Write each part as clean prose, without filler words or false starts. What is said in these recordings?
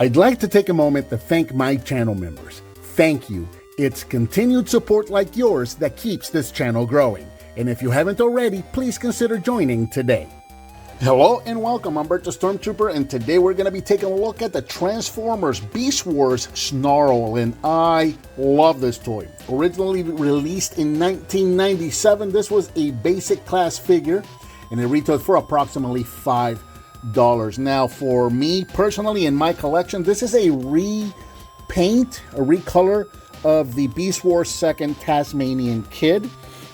I'd like to take a moment to thank my channel members. Thank you. It's continued support like yours that keeps this channel growing. And if you haven't already, please consider joining today. Hello and welcome, I'm Bert the Stormtrooper, and today we're going to be taking a look at the Transformers Beast Wars SNARL, and I love this toy. Originally released in 1997, this was a basic class figure, and it retailed for approximately $5. Now, for me personally in my collection, this is a repaint, a recolor of the Beast Wars 2nd Tasmanian Kid.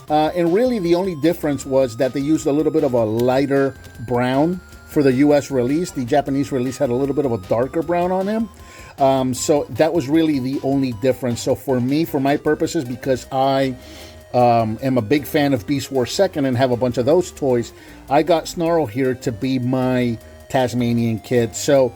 And really the only difference was that they used a little bit of a lighter brown for the US release. The Japanese release had a little bit of a darker brown on him. So that was really the only difference. So for me, for my purposes, because I am a big fan of Beast Wars 2nd and have a bunch of those toys, I got SNARL here to be my Tasmanian Kid. So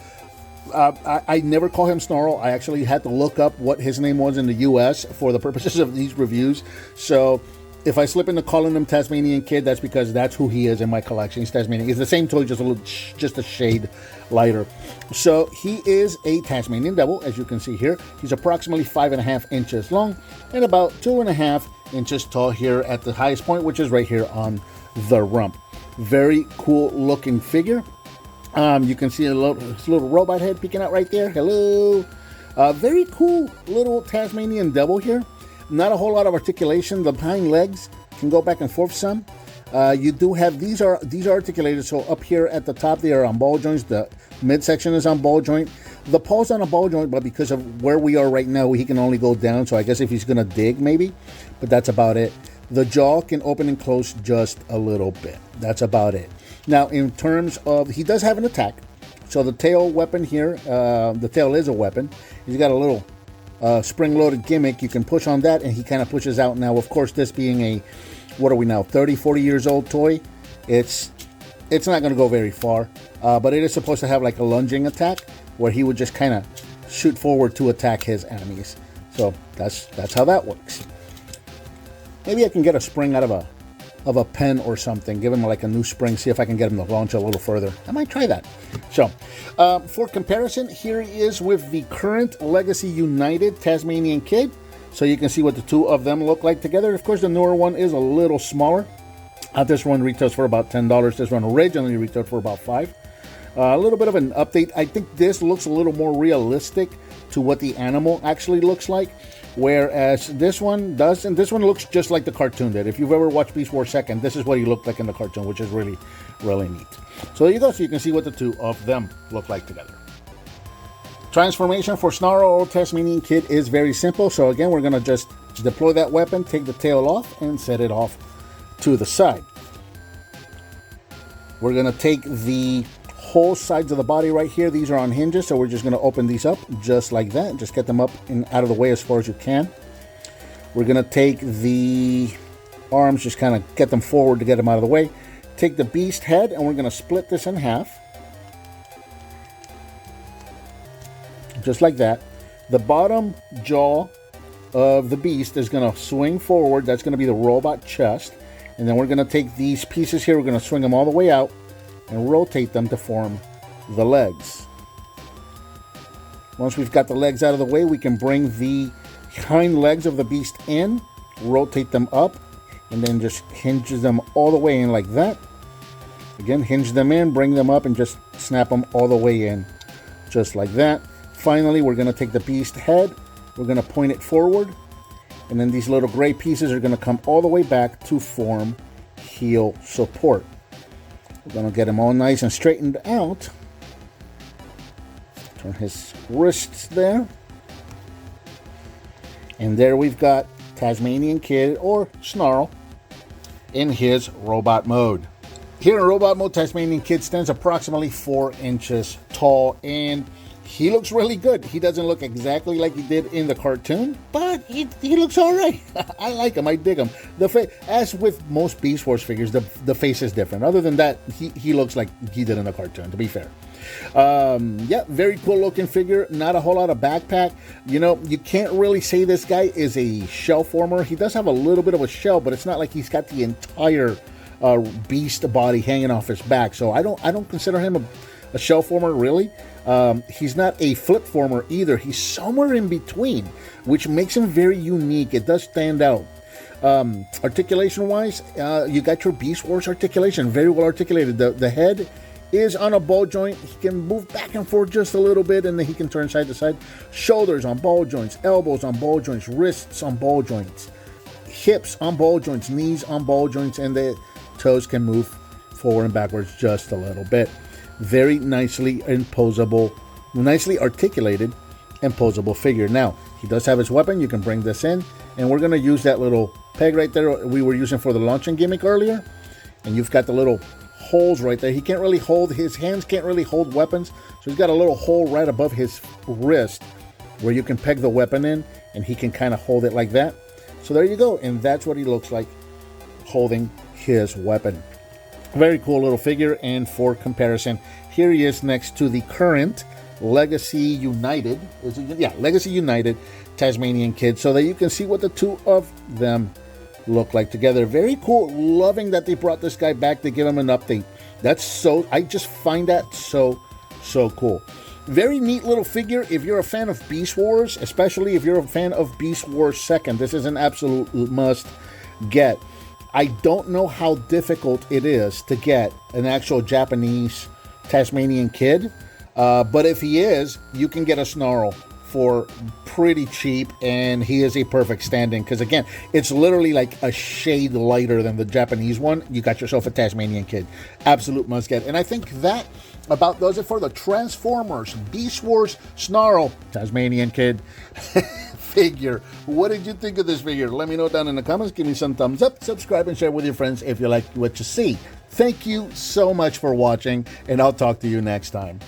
I never call him SNARL. I actually had to look up what his name was in the US for the purposes of these reviews. So if I slip into calling him Tasmanian Kid, that's because that's who he is in my collection. He's Tasmanian. It's the same toy, just a shade lighter. So he is a Tasmanian Devil, as you can see here. He's approximately 5.5 inches long and about 2.5 inches tall here at the highest point, which is right here on the rump. Very cool looking figure. You can see his little robot head peeking out right there. Hello. Very cool little Tasmanian Devil here. Not a whole lot of articulation. The hind legs can go back and forth some. You do have, these are articulated, so up here at the top they are on ball joints. The midsection is on ball joint. The paw's on a ball joint, but because of where we are right now, he can only go down. So I guess if he's gonna dig, maybe, but that's about it. The jaw can open and close just a little bit. That's about it. Now, in terms of, he does have an attack. So the tail weapon here, the tail is a weapon. He's got a little spring-loaded gimmick. You can push on that and he kind of pushes out. Now, of course, this being a, what are we now, 30-40 years old toy, it's not going to go very far, but it is supposed to have like a lunging attack where he would just kind of shoot forward to attack his enemies. So that's how that works. Maybe I can get a spring out of a pen or something, give him like a new spring, see if I can get him to launch a little further. I might try that. So for comparison, here he is with the current Legacy United Tasmanian Kid, so you can see what the two of them look like together. Of course, the newer one is a little smaller. This one retails for about $10. This one originally retailed for about $5. A little bit of an update. I think this looks a little more realistic to what the animal actually looks like, whereas this one does, and this one looks just like the cartoon did. If you've ever watched Beast Wars 2nd, this is what he looked like in the cartoon, which is really, really neat. So there you go, so you can see what the two of them look like together. Transformation for SNARL or Tasmanian Kid is very simple. So again, we're going to just deploy that weapon, take the tail off, and set it off to the side. We're going to take the whole sides of the body right here. These are on hinges, so we're just going to open these up just like that. Just get them up and out of the way as far as you can. We're going to take the arms, just kind of get them forward to get them out of the way. Take the beast head, and we're going to split this in half. Just like that. The bottom jaw of the beast is going to swing forward. That's going to be the robot chest. And then we're going to take these pieces here, we're going to swing them all the way out and rotate them to form the legs. Once we've got the legs out of the way, we can bring the hind legs of the beast in, rotate them up, and then just hinge them all the way in like that. Again, hinge them in, bring them up, and just snap them all the way in, just like that. Finally, we're going to take the beast head, we're going to point it forward, and then these little gray pieces are going to come all the way back to form heel support. We're going to get him all nice and straightened out. Turn his wrists there. And there we've got Tasmanian Kid, or SNARL, in his robot mode. Here in robot mode, Tasmanian Kid stands approximately 4 inches tall, and he looks really good. He doesn't look exactly like he did in the cartoon, but he looks all right. I like him. I dig him. As with most Beast Wars figures, the face is different. Other than that, he looks like he did in the cartoon, to be fair. Yeah, very cool looking figure. Not a whole lot of backpack. You know, you can't really say this guy is a shell former. He does have a little bit of a shell, but it's not like he's got the entire beast body hanging off his back. So I don't consider him a shell former, really. He's not a flip former either. He's somewhere in between, which makes him very unique. It does stand out. Articulation wise, you got your Beast Wars articulation, very well articulated. The head is on a ball joint. He can move back and forth just a little bit, and then he can turn side to side. Shoulders on ball joints, elbows on ball joints, wrists on ball joints, hips on ball joints, knees on ball joints, and the toes can move forward and backwards just a little bit. Very nicely imposable, nicely articulated and posable figure. Now, he does have his weapon. You can bring this in, and we're going to use that little peg right there we were using for the launching gimmick earlier. And you've got the little holes right there. He can't really hold, his hands can't really hold weapons, so he's got a little hole right above his wrist where you can peg the weapon in, and he can kind of hold it like that. So there you go, and that's what he looks like holding his weapon. Very cool little figure. And for comparison, here he is next to the current Legacy United, Legacy United Tasmanian Kid, so that you can see what the two of them look like together. Very cool. Loving that they brought this guy back to give him an update. That's so, I just find that so cool. Very neat little figure. If you're a fan of Beast Wars, especially if you're a fan of Beast Wars 2nd, this is an absolute must get. I don't know how difficult it is to get an actual Japanese Tasmanian Kid, but if he is, you can get a Snarl for pretty cheap, and he is a perfect stand-in, because again, it's literally like a shade lighter than the Japanese one. You got yourself a Tasmanian Kid. Absolute must get. And I think that about does it for the Transformers Beast Wars SNARL Tasmanian Kid figure. What did you think of this figure? Let me know down in the comments. Give me some thumbs up, subscribe, and share with your friends if you like what you see. Thank you so much for watching, and I'll talk to you next time.